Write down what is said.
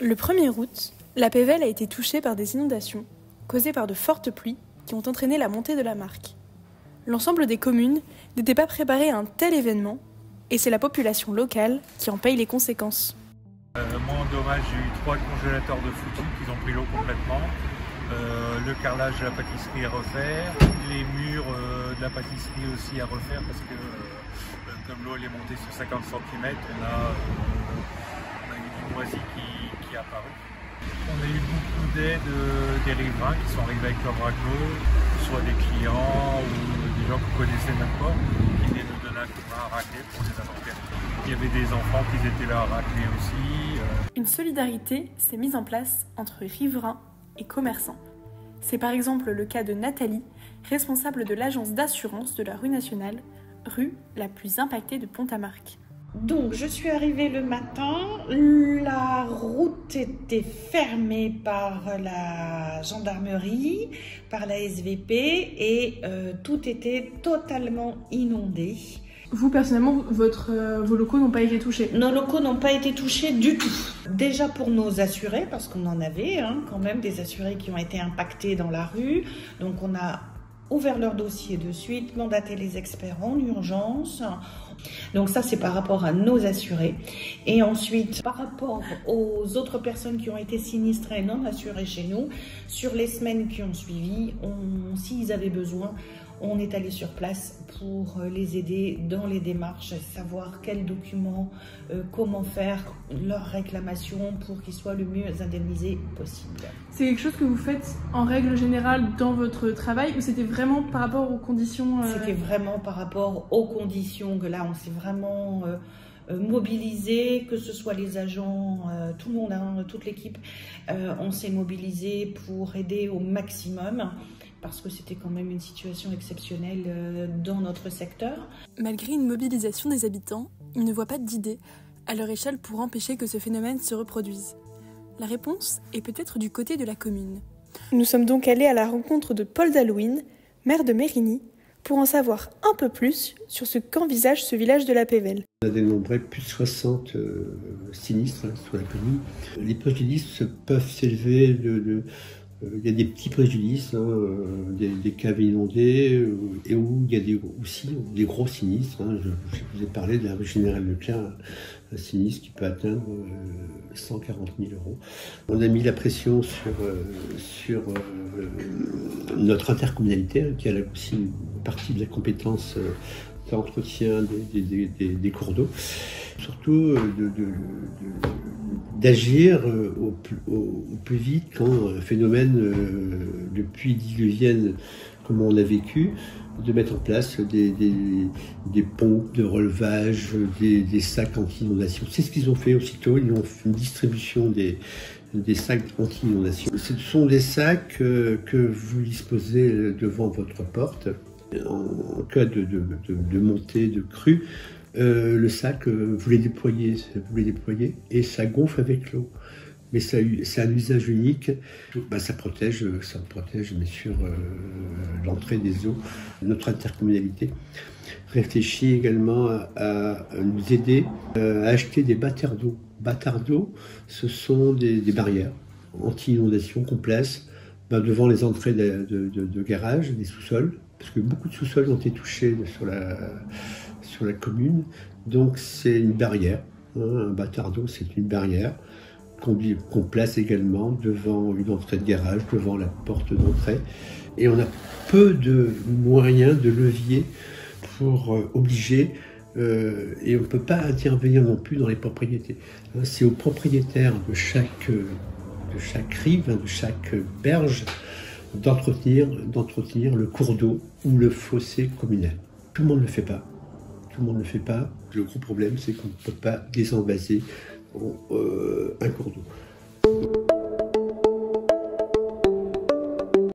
Le 1er août, la Pévèle a été touchée par des inondations, causées par de fortes pluies qui ont entraîné la montée de la Marque. L'ensemble des communes n'était pas préparé à un tel événement, et c'est la population locale qui en paye les conséquences. Moi en dommage, j'ai eu 3 congélateurs de footing qui ont pris l'eau complètement. Le carrelage de la pâtisserie à refaire, les murs de la pâtisserie aussi à refaire parce que comme l'eau est montée sur 50 cm, on a eu du moisi qui est apparu. On a eu beaucoup d'aides des riverains qui sont arrivés avec leur raco, soit des clients ou des gens qu'on connaissait même pas, qui venaient nous donner un coup de main à racler pour les intempéries. Il y avait des enfants qui étaient là à racler aussi. Une solidarité s'est mise en place entre riverains et commerçants. C'est par exemple le cas de Nathalie, responsable de l'agence d'assurance de la rue Nationale, rue la plus impactée de Pont-à-Marc. Donc je suis arrivée le matin, la route était fermée par la gendarmerie, par la SVP et tout était totalement inondé. Vous, personnellement, vos locaux n'ont pas été touchés? Nos locaux n'ont pas été touchés du tout. Déjà pour nos assurés, parce qu'on en avait quand même des assurés qui ont été impactés dans la rue. Donc on a ouvert leur dossier de suite, mandaté les experts en urgence. Donc ça, c'est par rapport à nos assurés. Et ensuite, par rapport aux autres personnes qui ont été sinistrées et non assurées chez nous, sur les semaines qui ont suivi, s'ils avaient besoin, on est allé sur place pour les aider dans les démarches, savoir quels documents, comment faire leur réclamation pour qu'ils soient le mieux indemnisés possible. C'est quelque chose que vous faites en règle générale dans votre travail ou c'était vraiment par rapport aux conditions C'était vraiment par rapport aux conditions que là on s'est vraiment mobilisé, que ce soit les agents, tout le monde, toute l'équipe, on s'est mobilisé pour aider au maximum. Parce que c'était quand même une situation exceptionnelle dans notre secteur. Malgré une mobilisation des habitants, ils ne voient pas d'idées à leur échelle pour empêcher que ce phénomène se reproduise. La réponse est peut-être du côté de la commune. Nous sommes donc allés à la rencontre de Paul Dalouine, maire de Mérigny, pour en savoir un peu plus sur ce qu'envisage ce village de la Pévèle. On a dénombré plus de 60 sinistres sur la commune. Les préjudices peuvent s'élever il y a des petits préjudices, des caves inondées, et où il y a aussi des gros sinistres. Je vous ai parlé de la rue Général Leclerc, un sinistre qui peut atteindre 140 000 €. On a mis la pression sur notre intercommunalité, qui a aussi une partie de la compétence d'entretien des cours d'eau. Surtout d'agir au plus vite quand un phénomène de pluie diluvienne, comme on a vécu, de mettre en place des pompes de relevage, des sacs anti-inondation. C'est ce qu'ils ont fait aussitôt, ils ont fait une distribution des sacs anti-inondation. Ce sont des sacs que vous disposez devant votre porte. En cas de montée de crue, le sac, vous les déployez et ça gonfle avec l'eau. Mais c'est un usage unique. Ça protège bien sûr l'entrée des eaux. Notre intercommunalité réfléchit également à nous aider à acheter des batteurs d'eau. Batteurs d'eau, ce sont des barrières anti-inondation qu'on place devant les entrées de garages, des sous-sols, parce que beaucoup de sous-sols ont été touchés sur la commune. Donc c'est une barrière. Un bâtard d'eau, c'est une barrière qu'on place également devant une entrée de garage, devant la porte d'entrée. Et on a peu de moyens, de leviers pour obliger, et on ne peut pas intervenir non plus dans les propriétés. C'est aux propriétaires de chaque rive, de chaque berge, d'entretenir le cours d'eau ou le fossé communal. Tout le monde ne le fait pas. Le gros problème, c'est qu'on ne peut pas désenvaser un cours d'eau.